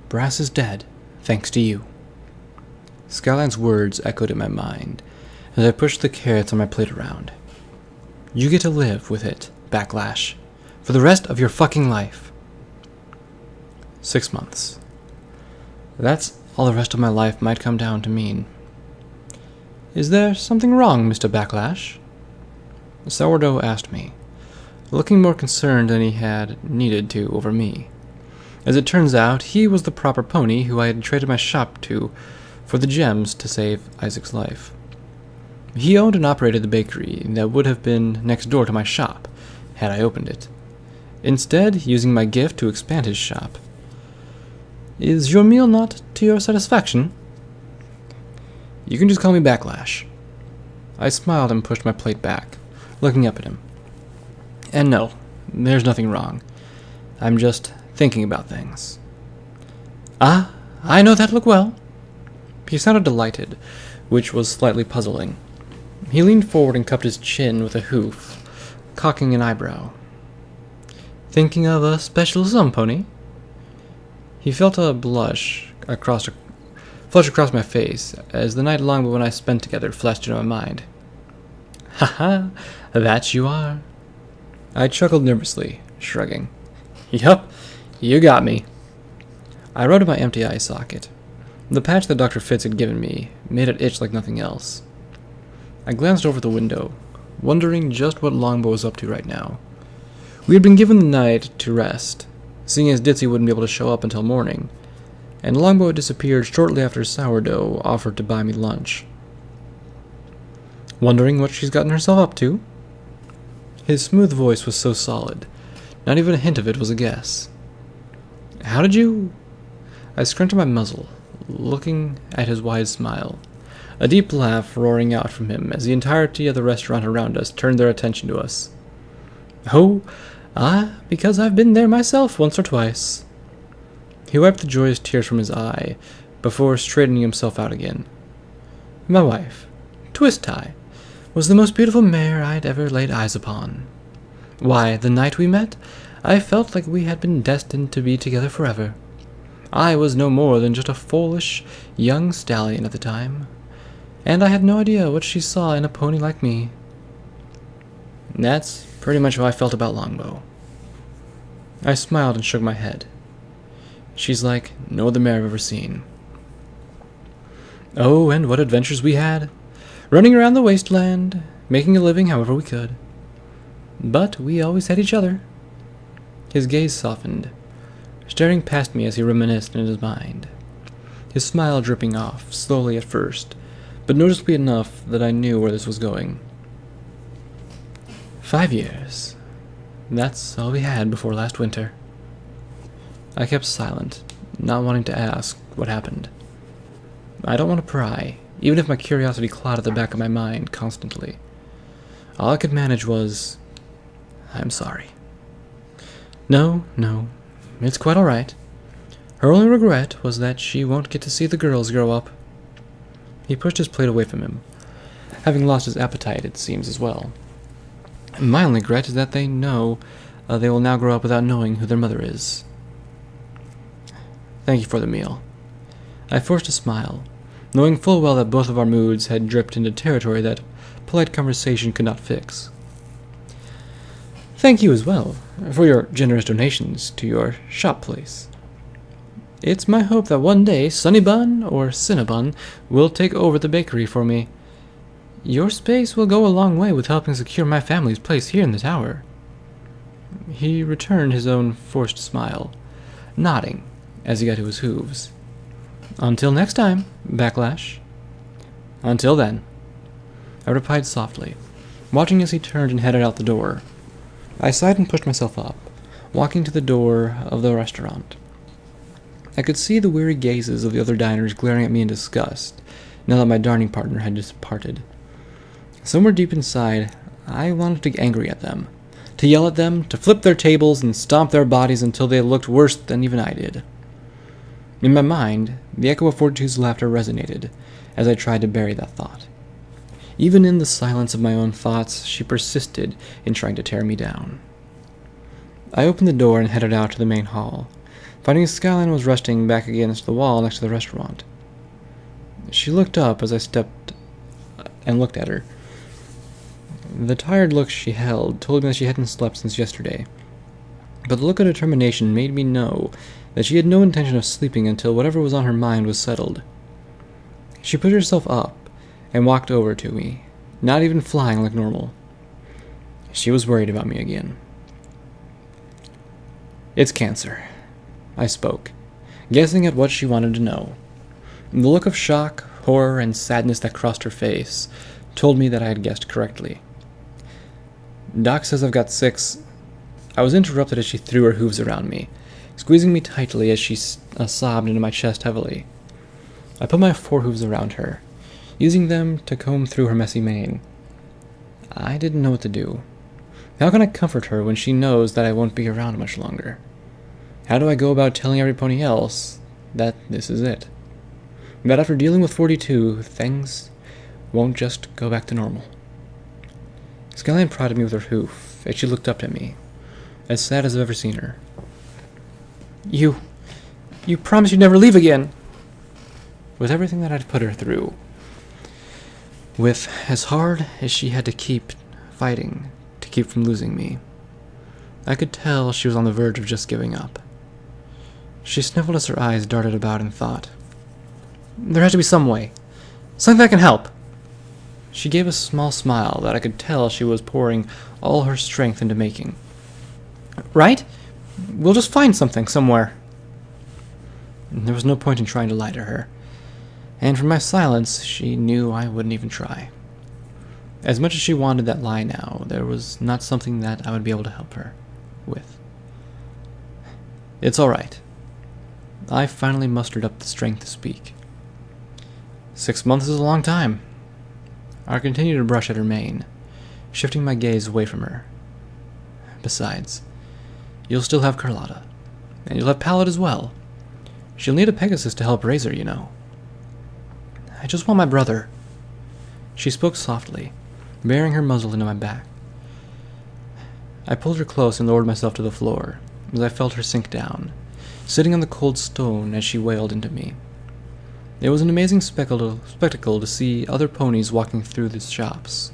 Brass is dead, thanks to you. Skyline's words echoed in my mind as I pushed the carrots on my plate around. You get to live with it, Backlash, for the rest of your fucking life. 6 months. That's all the rest of my life might come down to mean. Is there something wrong, Mr. Backlash? Sourdough asked me, looking more concerned than he had needed to over me. As it turns out, he was the proper pony who I had traded my shop to for the gems to save Isaac's life. He owned and operated the bakery that would have been next door to my shop, had I opened it. Instead, using my gift to expand his shop. Is your meal not to your satisfaction? You can just call me Backlash. I smiled and pushed my plate back, looking up at him. And no, there's nothing wrong. I'm just thinking about things. Ah, I know that look well. He sounded delighted, which was slightly puzzling. He leaned forward and cupped his chin with a hoof, cocking an eyebrow. Thinking of a special sum, pony? He felt a flush across my face as the night long when I spent together flashed into my mind. Ha, that you are. I chuckled nervously, shrugging. Yup, you got me. I rubbed my empty eye socket. The patch that Dr. Fitz had given me made it itch like nothing else. I glanced over the window, wondering just what Longbow was up to right now. We had been given the night to rest, seeing as Ditzy wouldn't be able to show up until morning, and Longbow had disappeared shortly after Sourdough offered to buy me lunch. Wondering what she's gotten herself up to? His smooth voice was so solid, not even a hint of it was a guess. How did you... I scrunched my muzzle, looking at his wide smile, a deep laugh roaring out from him as the entirety of the restaurant around us turned their attention to us. Oh, because I've been there myself once or twice. He wiped the joyous tears from his eye before straightening himself out again. My wife, Twist Tie, was the most beautiful mare I'd ever laid eyes upon. Why, the night we met, I felt like we had been destined to be together forever. I was no more than just a foolish young stallion at the time, and I had no idea what she saw in a pony like me. That's pretty much how I felt about Longbow. I smiled and shook my head. She's like no other mare I've ever seen. Oh, and what adventures we had, running around the wasteland, making a living however we could. But we always had each other. His gaze softened, staring past me as he reminisced in his mind, his smile dripping off, slowly at first, but noticeably enough that I knew where this was going. 5 years. That's all we had before last winter. I kept silent, not wanting to ask what happened. I don't want to pry, even if my curiosity clawed at the back of my mind constantly. All I could manage was, I'm sorry. No, it's quite all right. Her only regret was that she won't get to see the girls grow up. He pushed his plate away from him, having lost his appetite, it seems, as well. My only regret is that they know they will now grow up without knowing who their mother is. Thank you for the meal. I forced a smile, knowing full well that both of our moods had dripped into territory that polite conversation could not fix. Thank you as well for your generous donations to your shop place. It's my hope that one day Sunnybun or Cinnabon will take over the bakery for me. Your space will go a long way with helping secure my family's place here in the tower. He returned his own forced smile, nodding as he got to his hooves. Until next time, Backlash. Until then, I replied softly, watching as he turned and headed out the door. I sighed and pushed myself up, walking to the door of the restaurant. I could see the weary gazes of the other diners glaring at me in disgust, now that my darning partner had departed. Somewhere deep inside, I wanted to get angry at them, to yell at them, to flip their tables and stomp their bodies until they looked worse than even I did. In my mind, the echo of Fortitude's laughter resonated as I tried to bury that thought. Even in the silence of my own thoughts, she persisted in trying to tear me down. I opened the door and headed out to the main hall, finding Skyline was resting back against the wall next to the restaurant. She looked up as I stepped and looked at her. The tired look she held told me that she hadn't slept since yesterday, but the look of determination made me know that she had no intention of sleeping until whatever was on her mind was settled. She put herself up and walked over to me, not even flying like normal. She was worried about me again. "It's cancer," I spoke, guessing at what she wanted to know. The look of shock, horror, and sadness that crossed her face told me that I had guessed correctly. "Doc says I've got 6... I was interrupted as she threw her hooves around me, squeezing me tightly as she sobbed into my chest heavily. I put my forehooves around her, using them to comb through her messy mane. I didn't know what to do. How can I comfort her when she knows that I won't be around much longer? How do I go about telling every pony else that this is it? That after dealing with 42, things won't just go back to normal?" Skyline prodded me with her hoof as she looked up at me, as sad as I've ever seen her. You promised you'd never leave again." With everything that I'd put her through, with as hard as she had to keep fighting to keep from losing me, I could tell she was on the verge of just giving up. She sniffled as her eyes darted about and thought, "There has to be some way. Something that can help." She gave a small smile that I could tell she was pouring all her strength into making. "Right? We'll just find something somewhere." There was no point in trying to lie to her, and from my silence, she knew I wouldn't even try. As much as she wanted that lie now, there was not something that I would be able to help her with. "It's all right." I finally mustered up the strength to speak. 6 months is a long time." I continued to brush at her mane, shifting my gaze away from her. "Besides, you'll still have Carlotta, and you'll have Pallet as well. She'll need a Pegasus to help raise her, you know." "I just want my brother." She spoke softly, bearing her muzzle into my back. I pulled her close and lowered myself to the floor as I felt her sink down, sitting on the cold stone as she wailed into me. It was an amazing spectacle to see other ponies walking through the shops,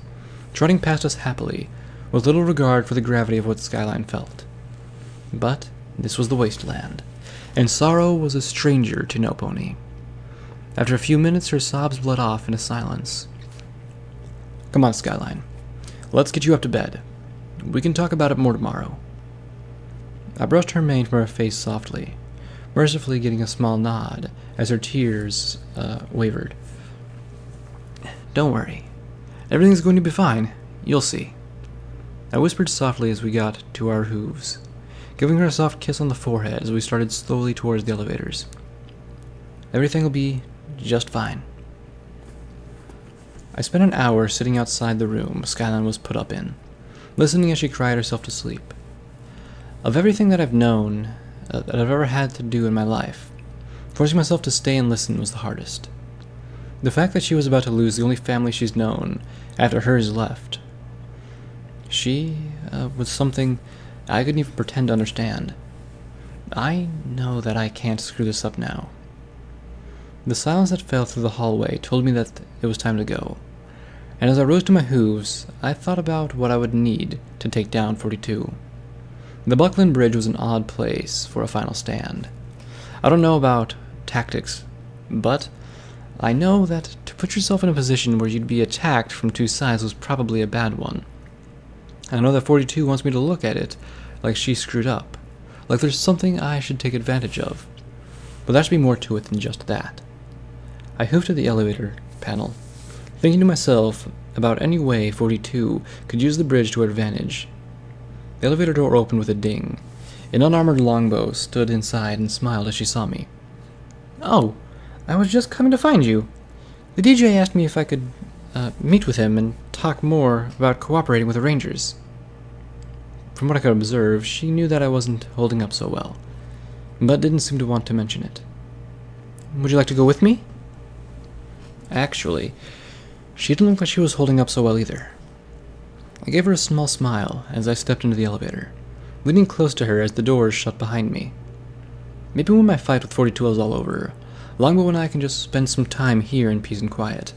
trotting past us happily, with little regard for the gravity of what Skyline felt. But this was the wasteland, and sorrow was a stranger to no pony. After a few minutes, her sobs bled off into silence. "Come on, Skyline. Let's get you up to bed. We can talk about it more tomorrow." I brushed her mane from her face softly, mercifully getting a small nod as her tears wavered. "Don't worry. Everything's going to be fine. You'll see." I whispered softly as we got to our hooves, giving her a soft kiss on the forehead as we started slowly towards the elevators. "Everything will be just fine." I spent an hour sitting outside the room Skyline was put up in, listening as she cried herself to sleep. Of everything that I've known, that I've ever had to do in my life, forcing myself to stay and listen was the hardest. The fact that she was about to lose the only family she's known after hers left. She was something I couldn't even pretend to understand. I know that I can't screw this up now. The silence that fell through the hallway told me that it was time to go, and as I rose to my hooves, I thought about what I would need to take down 42. The Buckland Bridge was an odd place for a final stand. I don't know about tactics, but I know that to put yourself in a position where you'd be attacked from two sides was probably a bad one. I know that 42 wants me to look at it like she screwed up, like there's something I should take advantage of, but there should be more to it than just that. I hoofed to the elevator panel, thinking to myself about any way 42 could use the bridge to her advantage. The elevator door opened with a ding. An unarmored longbow stood inside and smiled as she saw me. "Oh, I was just coming to find you. The DJ asked me if I could meet with him and talk more about cooperating with the Rangers." From what I could observe, she knew that I wasn't holding up so well, but didn't seem to want to mention it. "Would you like to go with me?" Actually, she didn't look like she was holding up so well either. I gave her a small smile as I stepped into the elevator, leaning close to her as the doors shut behind me. Maybe when my fight with 42 is all over, Longbow and I can just spend some time here in peace and quiet.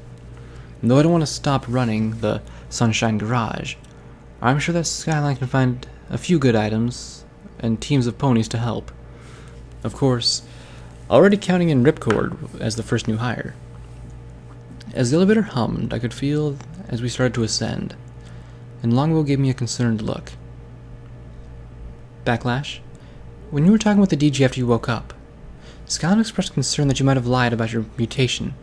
And though I don't want to stop running the Sunshine Garage, I'm sure that Skyline can find a few good items and teams of ponies to help. Of course, already counting in Ripcord as the first new hire. As the elevator hummed, I could feel as we started to ascend, and Longbow gave me a concerned look. Backlash, when you were talking with the DG after you woke up, Skyline expressed concern that you might have lied about your mutation.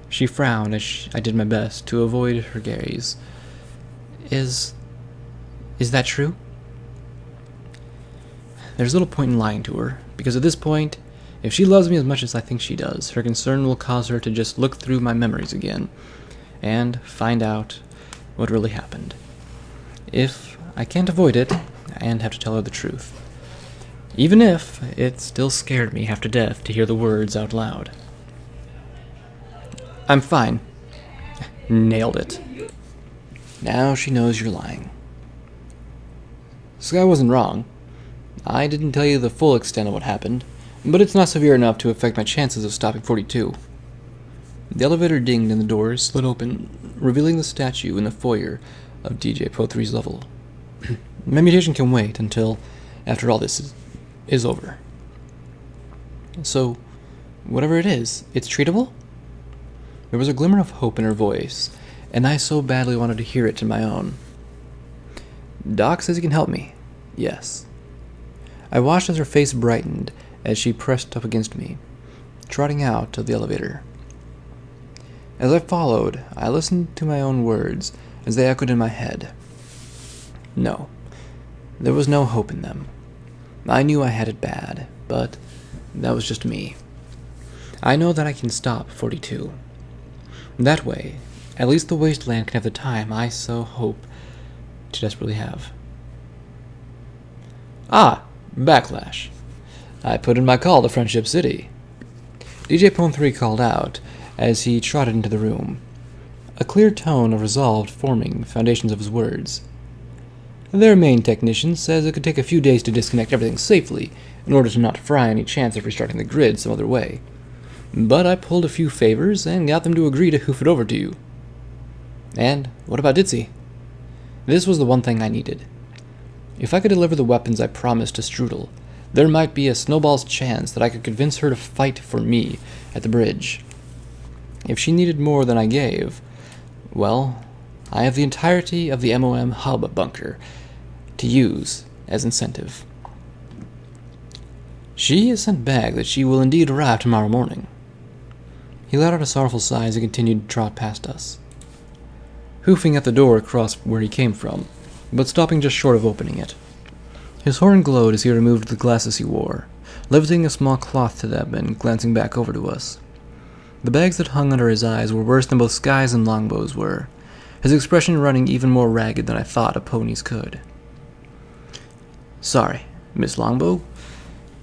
She frowned as I did my best to avoid her gaze. Is that true? There's little point in lying to her, because at this point, if she loves me as much as I think she does, her concern will cause her to just look through my memories again, and find out what really happened. If I can't avoid it, and have to tell her the truth. Even if it still scared me half to death to hear the words out loud. I'm fine. Nailed it. Now she knows you're lying. Sky wasn't wrong. I didn't tell you the full extent of what happened, but it's not severe enough to affect my chances of stopping 42. The elevator dinged and the doors slid open, revealing the statue in the foyer of DJ Po3's level. My mutation can wait until after all this is over. So, whatever it is, it's treatable? There was a glimmer of hope in her voice, and I so badly wanted to hear it in my own. Doc says he can help me. Yes. I watched as her face brightened as she pressed up against me, trotting out of the elevator. As I followed, I listened to my own words as they echoed in my head. No, there was no hope in them. I knew I had it bad, but that was just me. I know that I can stop 42. That way, at least the wasteland can have the time I so hope to desperately have. Ah, Backlash. I put in my call to Friendship City. DJ Pone 3 called out as he trotted into the room, a clear tone of resolve forming the foundations of his words. Their main technician says it could take a few days to disconnect everything safely in order to not fry any chance of restarting the grid some other way. But I pulled a few favors and got them to agree to hoof it over to you. And what about Ditzy? This was the one thing I needed. If I could deliver the weapons I promised to Strudel, there might be a snowball's chance that I could convince her to fight for me at the bridge. If she needed more than I gave, well, I have the entirety of the MOM hub bunker to use as incentive. She has sent back that she will indeed arrive tomorrow morning. He let out a sorrowful sigh as he continued to trot past us, hoofing at the door across where he came from, but stopping just short of opening it. His horn glowed as he removed the glasses he wore, lifting a small cloth to them and glancing back over to us. The bags that hung under his eyes were worse than both Sky's and Longbow's were, his expression running even more ragged than I thought a pony's could. Sorry, Miss Longbow,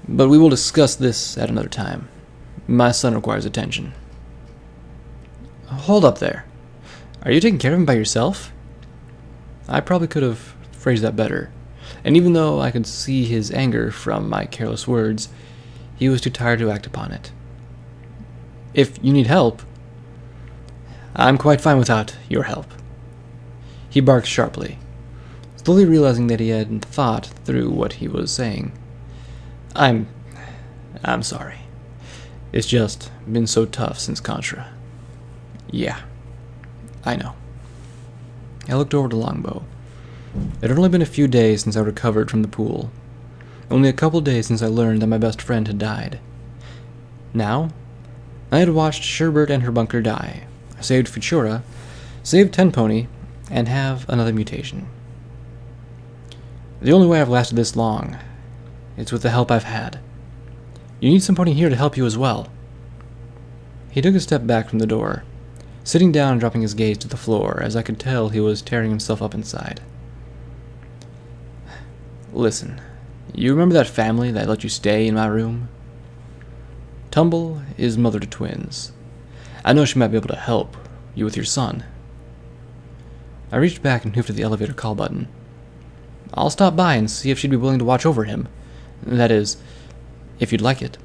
but we will discuss this at another time. My son requires attention. Hold up there. Are you taking care of him by yourself? I probably could have phrased that better, and even though I could see his anger from my careless words, he was too tired to act upon it. If you need help, I'm quite fine without your help. He barked sharply, slowly realizing that he hadn't thought through what he was saying. I'm sorry. It's just been so tough since Contra. Yeah, I know. I looked over to Longbow. It had only been a few days since I recovered from the pool. Only a couple days since I learned that my best friend had died. Now, I had watched Sherbert and her bunker die, saved Futura, saved Tenpony, and have another mutation. The only way I've lasted this long is with the help I've had. You need somebody here to help you as well. He took a step back from the door, sitting down and dropping his gaze to the floor, as I could tell he was tearing himself up inside. Listen, you remember that family that let you stay in my room? Tumble is mother to twins. I know she might be able to help you with your son. I reached back and hoofed at the elevator call button. I'll stop by and see if she'd be willing to watch over him, That is, if you'd like it.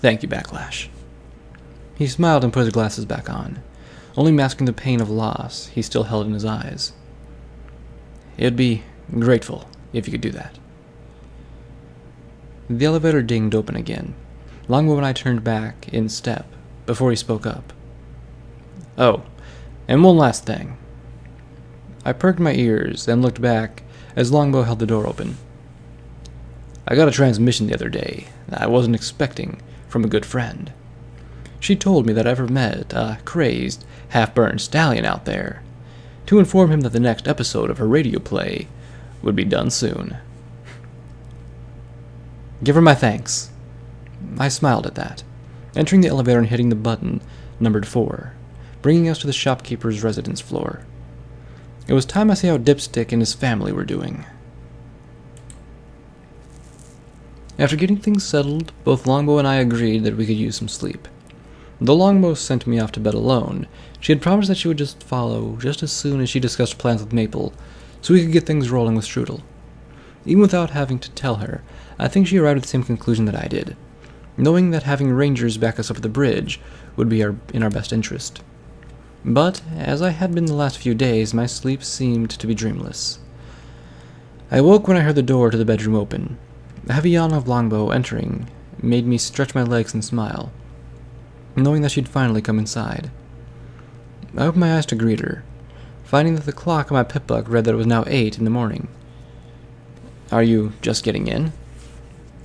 Thank you, Backlash. He smiled and put his glasses back on, only masking the pain of loss he still held in his eyes. It'd be grateful if you could do that. The elevator dinged open again. Longbow and I turned back in step before he spoke up. Oh, and one last thing. I perked my ears and looked back as Longbow held the door open. I got a transmission the other day that I wasn't expecting from a good friend. She told me that I ever met a crazed, half-burned stallion out there, to inform him that the next episode of her radio play would be done soon. Give her my thanks. I smiled at that, entering the elevator and hitting the button numbered 4, bringing us to the shopkeeper's residence floor. It was time I see how Dipstick and his family were doing. After getting things settled, both Longbow and I agreed that we could use some sleep. Though Longbow sent me off to bed alone, she had promised that she would just follow just as soon as she discussed plans with Maple, so we could get things rolling with Strudel. Even without having to tell her, I think she arrived at the same conclusion that I did, knowing that having rangers back us up at the bridge would be in our best interest. But, as I had been the last few days, my sleep seemed to be dreamless. I woke when I heard the door to the bedroom open. The heavy yawn of Longbow entering made me stretch my legs and smile, knowing that she'd finally come inside. I opened my eyes to greet her, finding that the clock on my pip-buck read that it was now 8 in the morning. Are you just getting in?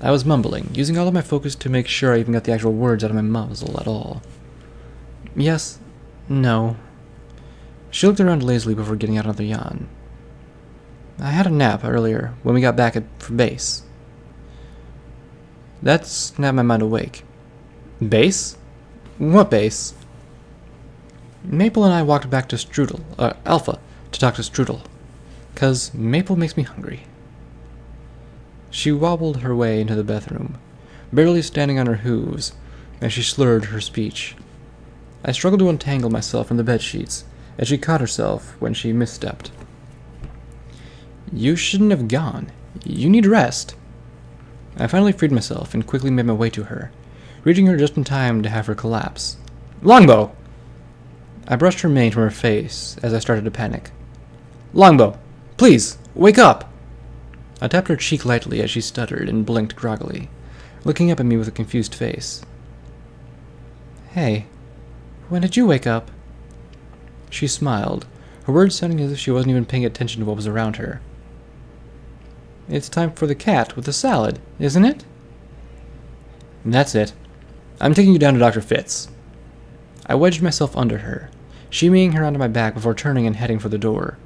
I was mumbling, using all of my focus to make sure I even got the actual words out of my muzzle at all. Yes, no. She looked around lazily before getting out another yawn. I had a nap earlier when we got back from base. That snapped my mind awake. Base? What base? Maple and I walked back to Strudel, Alpha, to talk to Strudel, 'cause Maple makes me hungry. She wobbled her way into the bathroom, barely standing on her hooves, as she slurred her speech. I struggled to untangle myself from the bedsheets, as she caught herself when she misstepped. You shouldn't have gone. You need rest. I finally freed myself and quickly made my way to her, reaching her just in time to have her collapse. Longbow! I brushed her mane from her face as I started to panic. Longbow, please, wake up! I tapped her cheek lightly as she stuttered and blinked groggily, looking up at me with a confused face. Hey, when did you wake up? She smiled, her words sounding as if she wasn't even paying attention to what was around her. It's time for the cat with the salad, isn't it? That's it. I'm taking you down to Dr. Fitz. I wedged myself under her, shimmying her onto my back before turning and heading for the door.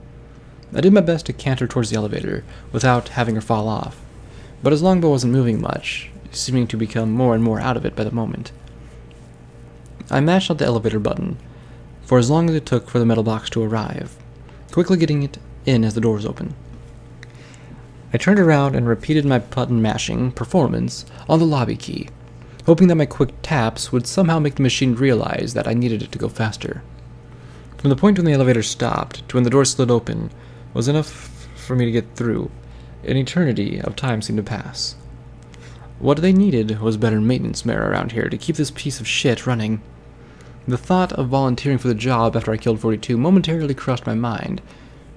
I did my best to canter towards the elevator without having her fall off, but as Longbow wasn't moving much, seeming to become more and more out of it by the moment. I mashed out the elevator button, for as long as it took for the metal box to arrive, quickly getting it in as the doors opened. I turned around and repeated my button-mashing performance on the lobby key, hoping that my quick taps would somehow make the machine realize that I needed it to go faster. From the point when the elevator stopped to when the door slid open was enough for me to get through. An eternity of time seemed to pass. What they needed was better maintenance men around here to keep this piece of shit running. The thought of volunteering for the job after I killed 42 momentarily crossed my mind,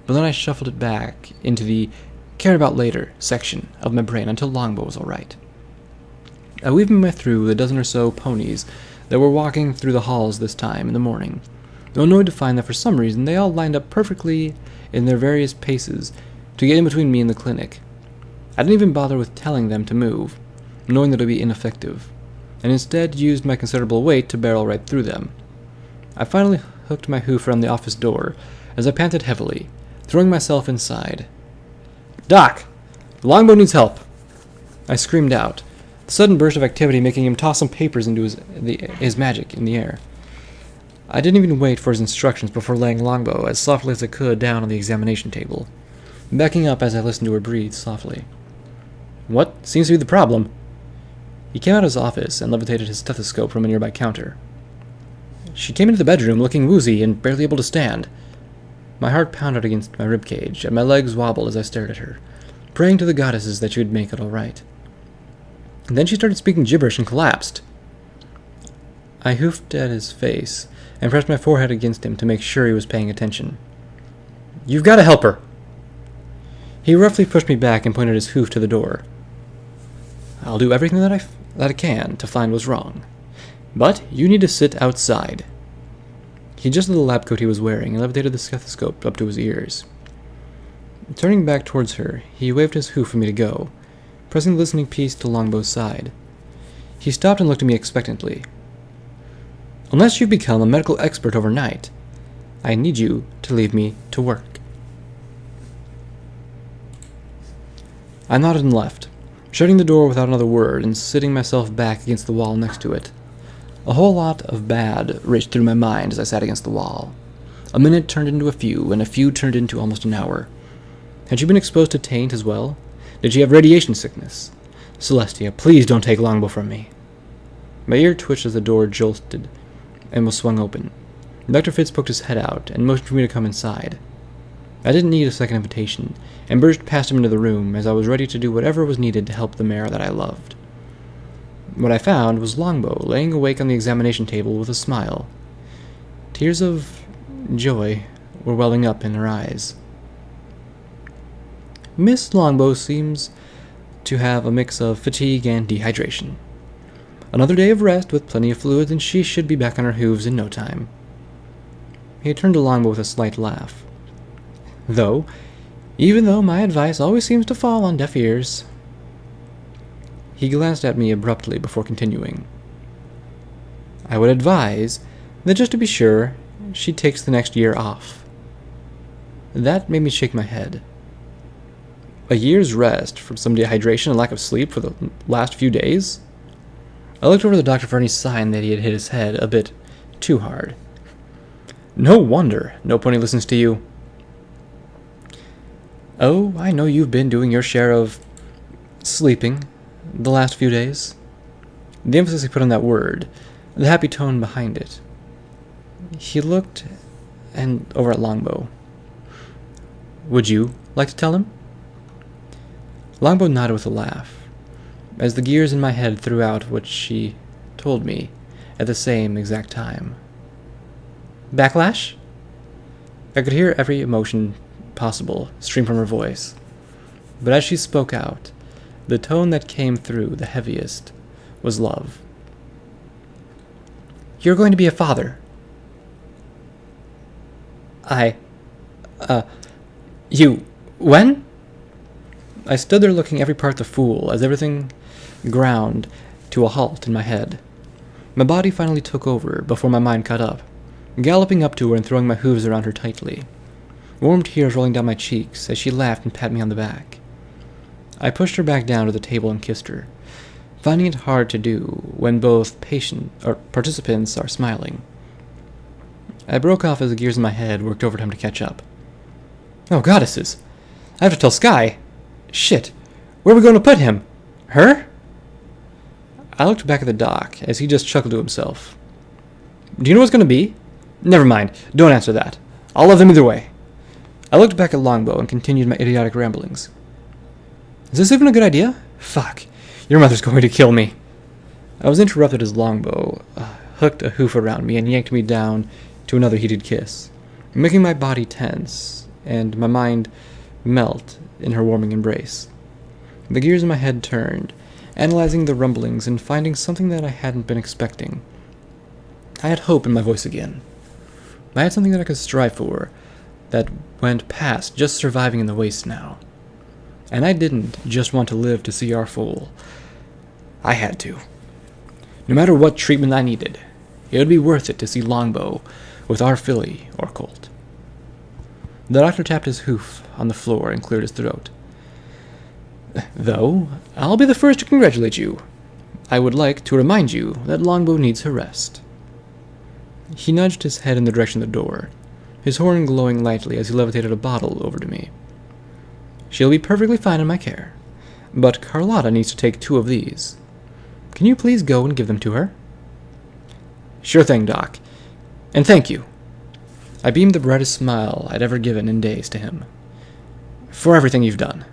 but then I shuffled it back into the care about later section of my brain until Longbow was alright. I weaved my way through the dozen or so ponies that were walking through the halls this time in the morning, though annoyed to find that for some reason they all lined up perfectly in their various paces to get in between me and the clinic. I didn't even bother with telling them to move, knowing that it would be ineffective, and instead used my considerable weight to barrel right through them. I finally hooked my hoof around the office door as I panted heavily, throwing myself inside. Doc! Longbow needs help! I screamed out, the sudden burst of activity making him toss some papers into his magic in the air. I didn't even wait for his instructions before laying Longbow as softly as I could down on the examination table, backing up as I listened to her breathe softly. What seems to be the problem? He came out of his office and levitated his stethoscope from a nearby counter. She came into the bedroom looking woozy and barely able to stand. My heart pounded against my ribcage, and my legs wobbled as I stared at her, praying to the goddesses that she would make it all right. And then she started speaking gibberish and collapsed. I hoofed at his face and pressed my forehead against him to make sure he was paying attention. "You've got to help her!" He roughly pushed me back and pointed his hoof to the door. "I'll do everything that I can to find what's wrong. But you need to sit outside." He adjusted the lab coat he was wearing and levitated the stethoscope up to his ears. Turning back towards her, he waved his hoof for me to go, pressing the listening piece to Longbow's side. He stopped and looked at me expectantly. "Unless you've become a medical expert overnight, I need you to leave me to work." I nodded and left, shutting the door without another word and sitting myself back against the wall next to it. A whole lot of bad raced through my mind as I sat against the wall. A minute turned into a few, and a few turned into almost an hour. Had she been exposed to taint as well? Did she have radiation sickness? Celestia, please don't take Longbow from me. My ear twitched as the door jolted and was swung open. Dr. Fitz poked his head out and motioned for me to come inside. I didn't need a second invitation, and burst past him into the room as I was ready to do whatever was needed to help the mare that I loved. What I found was Longbow laying awake on the examination table with a smile. Tears of joy were welling up in her eyes. Miss Longbow seems to have a mix of fatigue and dehydration. Another day of rest with plenty of fluids, and she should be back on her hooves in no time. He turned to Longbow with a slight laugh. Even though my advice always seems to fall on deaf ears. He glanced at me abruptly before continuing. I would advise that just to be sure, she takes the next year off. That made me shake my head. A year's rest from some dehydration and lack of sleep for the last few days? I looked over to the doctor for any sign that he had hit his head a bit too hard. No wonder no pony listens to you. Oh, I know you've been doing your share of sleeping the last few days. The emphasis he put on that word, the happy tone behind it. He looked over at Longbow. Would you like to tell him? Longbow nodded with a laugh, as the gears in my head threw out what she told me at the same exact time. Backlash? I could hear every emotion possible stream from her voice, but as she spoke out, the tone that came through the heaviest was love. You're going to be a father. When? I stood there looking every part the fool as everything ground to a halt in my head. My body finally took over before my mind caught up, galloping up to her and throwing my hooves around her tightly. Warm tears rolling down my cheeks as she laughed and patted me on the back. I pushed her back down to the table and kissed her, finding it hard to do when both participants are smiling. I broke off as the gears in my head worked overtime to catch up. Oh, goddesses! I have to tell Sky! Shit! Where are we going to put him? Her? I looked back at the doc as he just chuckled to himself. Do you know what's going to be? Never mind. Don't answer that. I'll love them either way. I looked back at Longbow and continued my idiotic ramblings. Is this even a good idea? Fuck. Your mother's going to kill me. I was interrupted as Longbow hooked a hoof around me and yanked me down to another heated kiss, making my body tense and my mind melt in her warming embrace. The gears in my head turned, analyzing the rumblings and finding something that I hadn't been expecting. I had hope in my voice again. I had something that I could strive for that went past just surviving in the waste now. And I didn't just want to live to see our foal. I had to. No matter what treatment I needed, it would be worth it to see Longbow with our filly or colt. The doctor tapped his hoof on the floor and cleared his throat. Though, I'll be the first to congratulate you. I would like to remind you that Longbow needs her rest. He nudged his head in the direction of the door, his horn glowing lightly as he levitated a bottle over to me. She'll be perfectly fine in my care, but Carlotta needs to take 2 of these. Can you please go and give them to her? Sure thing, Doc. And thank you. I beamed the brightest smile I'd ever given in days to him. For everything you've done.